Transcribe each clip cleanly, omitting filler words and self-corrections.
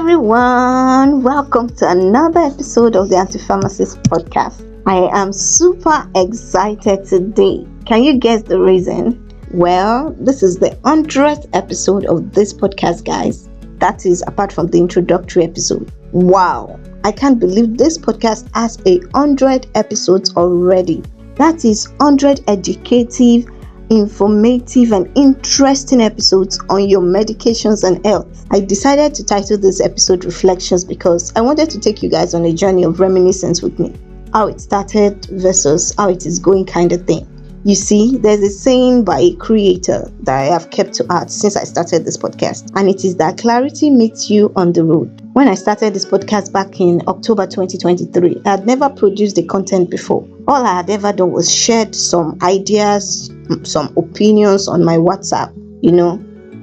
everyone, welcome to another episode of the Aunty Pharmacist Podcast. I am super excited today. Can you guess the reason? Well, this is the 100th episode of this podcast, guys. That is apart from the introductory episode. Wow, I can't believe this podcast has 100 episodes already. That is 100 educative, informative and interesting episodes on your medications and health. I decided to title this episode Reflections because I wanted to take you guys on a journey of reminiscence with me. How it started versus how it is going kind of thing. You see, there's a saying by a creator that I have kept to heart since I started this podcast, and it is that clarity meets you on the road. When I started this podcast back in October 2023, I had never produced the content before. All I had ever done was shared some ideas, some opinions on my WhatsApp,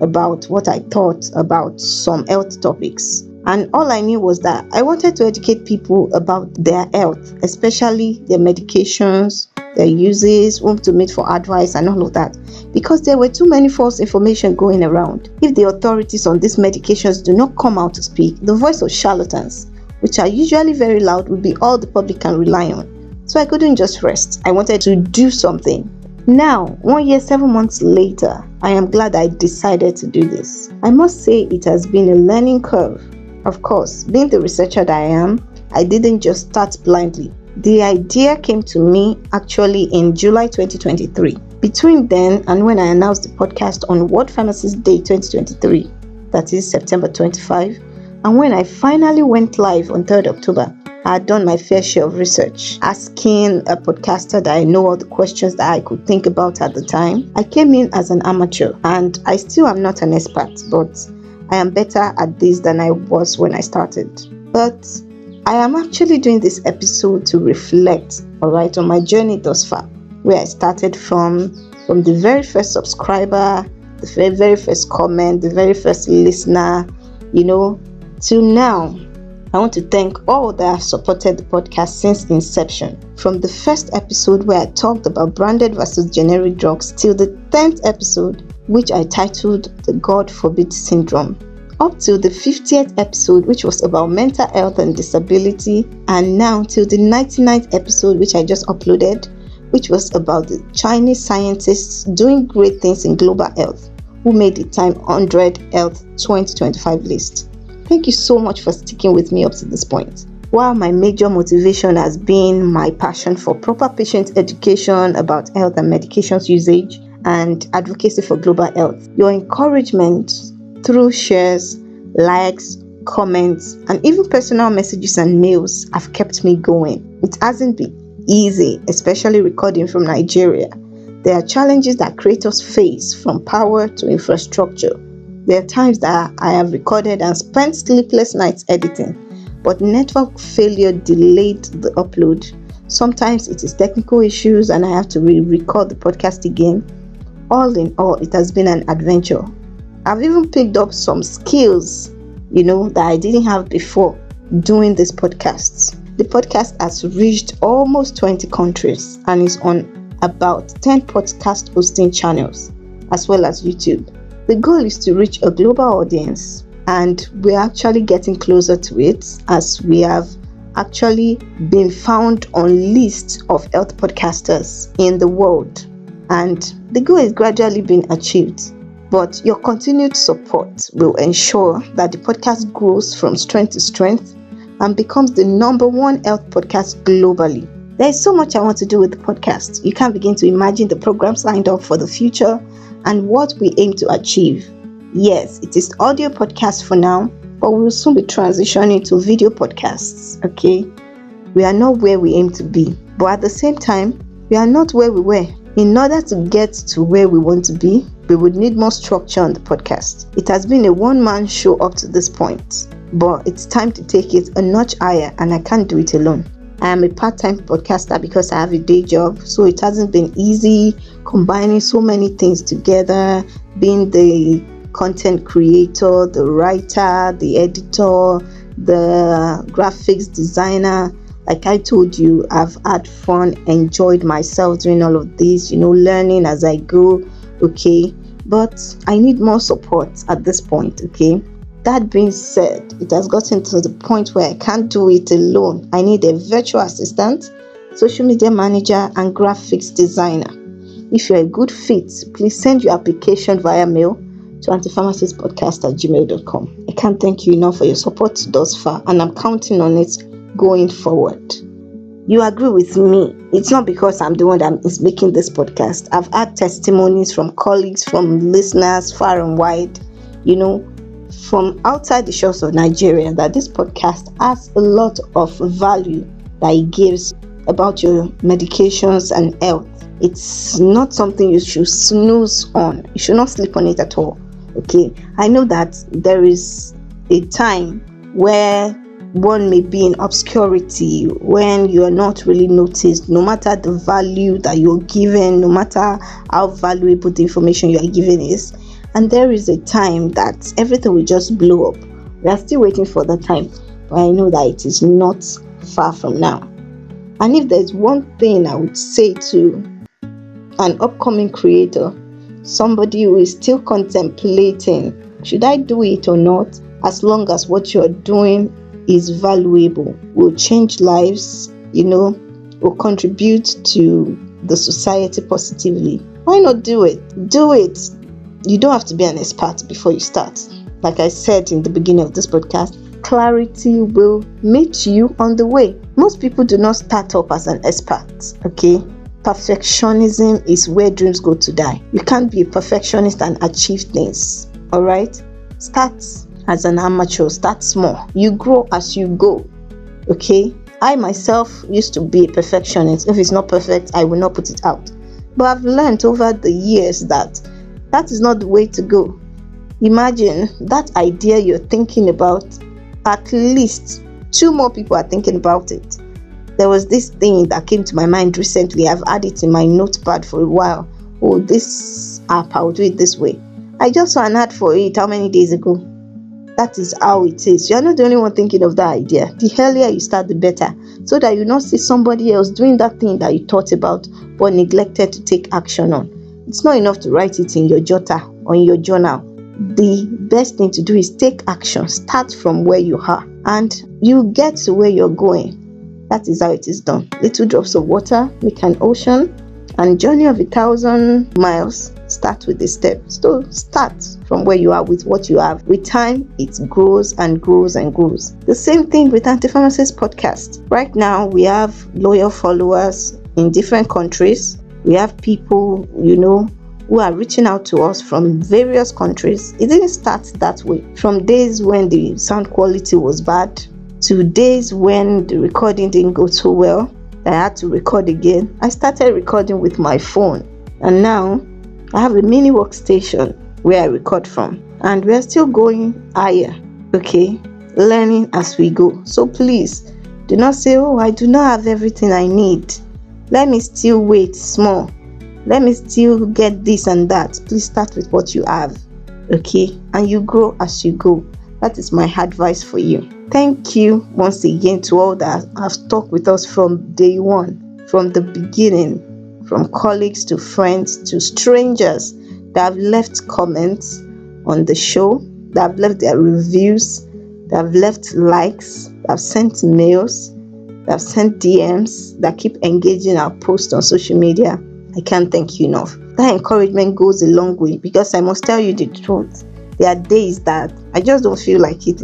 about what I thought about some health topics. And all I knew was that I wanted to educate people about their health, especially their medications, their uses, whom to meet for advice and all of that, because there were too many false information going around. If the authorities on these medications do not come out to speak, the voice of charlatans, which are usually very loud, will be all the public can rely on. So I couldn't just rest. I wanted to do something. Now, 1 year, 7 months later, I am glad I decided to do this. I must say it has been a learning curve. Of course, being the researcher that I am, I didn't just start blindly. The idea came to me actually in July 2023. Between then and when I announced the podcast on World Pharmacist Day 2023, that is September 25, and when I finally went live on 3rd October, I had done my fair share of research, asking a podcaster that I know all the questions that I could think about at the time. I came in as an amateur, and I still am not an expert, but I am better at this than I was when I started. But I am actually doing this episode to reflect, on my journey thus far, where I started from the very first subscriber, the very first comment, the very first listener, till now. I want to thank all that have supported the podcast since inception. From the first episode where I talked about branded versus generic drugs till the 10th episode, which I titled The God Forbid Syndrome, up till the 50th episode, which was about mental health and disability, and now till the 99th episode, which I just uploaded, which was about the Chinese scientists doing great things in global health, who made the Time 100 Health 2025 list. Thank you so much for sticking with me up to this point. While my major motivation has been my passion for proper patient education about health and medications usage and advocacy for global health, your encouragement through shares, likes, comments, and even personal messages and mails have kept me going. It hasn't been easy, especially recording from Nigeria. There are challenges that creators face, from power to infrastructure. There are times that I have recorded and spent sleepless nights editing, but network failure delayed the upload. Sometimes it is technical issues and I have to re-record the podcast again. All in all, it has been an adventure. I've even picked up some skills, that I didn't have before doing this podcast. The podcast has reached almost 20 countries and is on about 10 podcast hosting channels, as well as YouTube. The goal is to reach a global audience, and we're actually getting closer to it, as we have actually been found on lists of health podcasters in the world, and the goal is gradually being achieved. But your continued support will ensure that the podcast grows from strength to strength and becomes the number one health podcast globally. There is so much I want to do with the podcast. You can't begin to imagine the programs lined up for the future and what we aim to achieve. Yes, it is audio podcast for now, but we will soon be transitioning to video podcasts, okay? We are not where we aim to be, but at the same time, we are not where we were. In order to get to where we want to be, we would need more structure on the podcast. It has been a one-man show up to this point, but it's time to take it a notch higher, and I can't do it alone. I am a part-time podcaster because I have a day job, so it hasn't been easy combining so many things together, being the content creator, the writer, the editor, the graphics designer. Like I told you, I've had fun, enjoyed myself doing all of this, learning as I go, okay? But I need more support at this point, okay? That being said, it has gotten to the point where I can't do it alone. I need a virtual assistant, social media manager, and graphics designer. If you're a good fit, please send your application via mail to AuntyPharmacistPodcast@gmail.com. I can't thank you enough for your support thus far, and I'm counting on it going forward. You agree with me. It's not because I'm the one that is making this podcast. I've had testimonies from colleagues, from listeners far and wide, from outside the shores of Nigeria, that this podcast has a lot of value that it gives about your medications and health. It's not something you should snooze on. You should not sleep on it at all. Okay, I know that there is a time where one may be in obscurity, when you are not really noticed, no matter the value that you're given, no matter how valuable the information you are given is. And there is a time that everything will just blow up. We are still waiting for that time, but I know that it is not far from now. And if there's one thing I would say to an upcoming creator, somebody who is still contemplating, should I do it or not? As long as what you're doing is valuable, will change lives, will contribute to the society positively, why not do it? Do it. You don't have to be an expert before you start. Like I said in the beginning of this podcast, clarity will meet you on the way. Most people do not start up as an expert, okay? Perfectionism is where dreams go to die. You can't be a perfectionist and achieve things, all right? Start as an amateur, start small. You grow as you go, okay? I myself used to be a perfectionist. If it's not perfect, I will not put it out. But I've learned over the years that is not the way to go. Imagine that idea you're thinking about, at least 2 more people are thinking about it. There was this thing that came to my mind recently. I've had it in my notepad for a while. Oh, this app, I'll do it this way. I just saw an ad for it how many days ago? That is how it is. You're not the only one thinking of that idea. The earlier you start, the better. So that you not see somebody else doing that thing that you thought about but neglected to take action on. It's not enough to write it in your jotter or in your journal. The best thing to do is take action. Start from where you are and you get to where you're going. That is how it is done. Little drops of water make an ocean, and journey of 1,000 miles start with a step. So start from where you are with what you have. With time, it grows and grows and grows. The same thing with Aunty Pharmacist Podcast. Right now, we have loyal followers in different countries. We have people, who are reaching out to us from various countries. It didn't start that way. From days when the sound quality was bad, to days when the recording didn't go too well, I had to record again. I started recording with my phone, and now I have a mini workstation where I record from, and we're still going higher, okay? Learning as we go. So please, do not say, oh, I do not have everything I need. Let me still wait small. Let me still get this and that. Please start with what you have, okay? And you grow as you go. That is my advice for you. Thank you once again to all that have stuck with us from day one, from the beginning, from colleagues to friends to strangers that have left comments on the show, that have left their reviews, that have left likes, that have sent mails, that have sent DMs, that keep engaging our posts on social media. I can't thank you enough. That encouragement goes a long way, because I must tell you the truth. There are days that I just don't feel like it,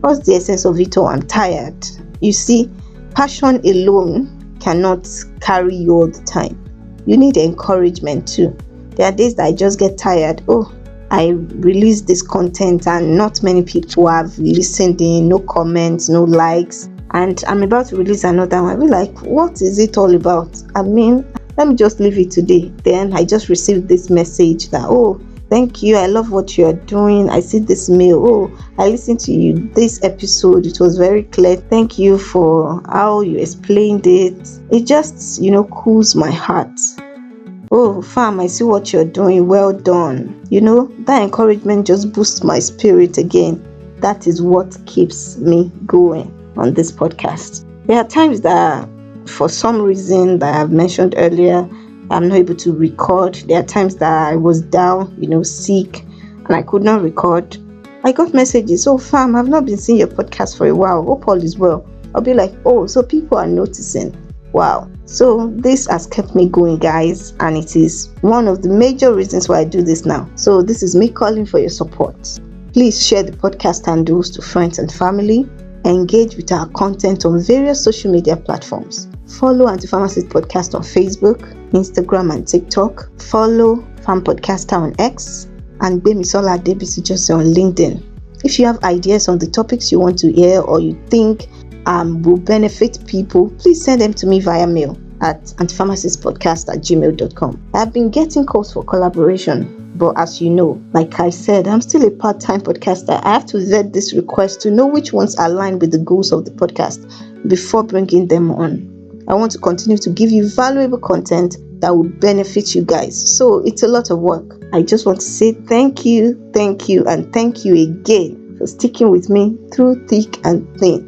what's the essence of it all? I'm tired. You see, passion alone cannot carry you all the time. You need encouragement too. There are days that I just get tired. Oh, I release this content and not many people have listened in, no comments, no likes. And I'm about to release another one. I'll be like, what is it all about? Let me just leave it today. Then I just received this message that, oh, thank you, I love what you are doing. I see this mail. Oh, I listened to you this episode. It was very clear. Thank you for how you explained it. It just, cools my heart. Oh, fam, I see what you're doing. Well done. That encouragement just boosts my spirit again. That is what keeps me going on this podcast. There are times that, for some reason that I've mentioned earlier, I'm not able to record. There are times that I was down, sick, and I could not record. I got messages, "Oh, fam, I've not been seeing your podcast for a while. Hope all is well." I'll be like, "Oh, so people are noticing." Wow. So this has kept me going, guys, and it is one of the major reasons why I do this now. So this is me calling for your support. Please share the podcast handles to friends and family. Engage with our content on various social media platforms. Follow Aunty Pharmacist Podcast on Facebook, Instagram, and TikTok. Follow Farm Podcaster on X and Gbemisola Adebisi Jose on LinkedIn. If you have ideas on the topics you want to hear or you think will benefit people, please send them to me via mail at AuntyPharmacistPodcast@gmail.com. I've been getting calls for collaboration, but as you know, like I said, I'm still a part-time podcaster. I have to vet this request to know which ones align with the goals of the podcast before bringing them on. I want to continue to give you valuable content that will benefit you guys. So it's a lot of work. I just want to say thank you, and thank you again for sticking with me through thick and thin.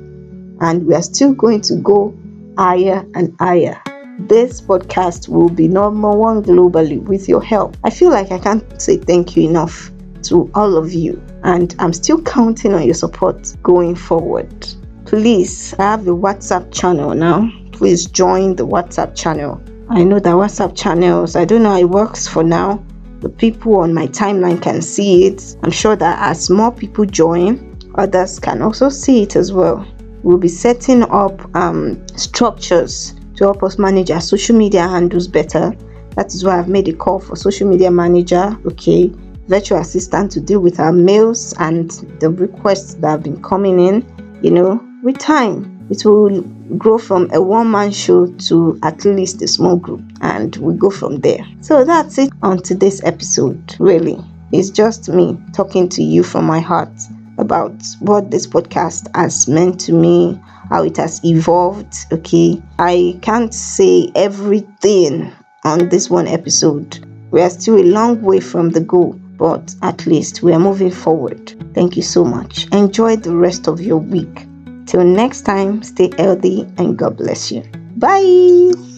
And we are still going to go higher and higher. This podcast will be number one globally with your help. I feel like I can't say thank you enough to all of you, and I'm still counting on your support going forward. Please, I have a WhatsApp channel now. Please join the WhatsApp channel. I know that WhatsApp channels, I don't know how it works for now. The people on my timeline can see it. I'm sure that as more people join, others can also see it as well. We'll be setting up structures to help us manage our social media handles better. That is why I've made a call for social media manager, virtual assistant to deal with our mails and the requests that have been coming in. With time, it will grow from a one-man show to at least a small group, and we'll go from there. So that's it on today's episode. Really, it's just me talking to you from my heart about what this podcast has meant to me, how it has evolved. I can't say everything on this one episode. We are still a long way from the goal, but at least we are moving forward. Thank you so much. Enjoy the rest of your week. Till next time, stay healthy and God bless you. Bye.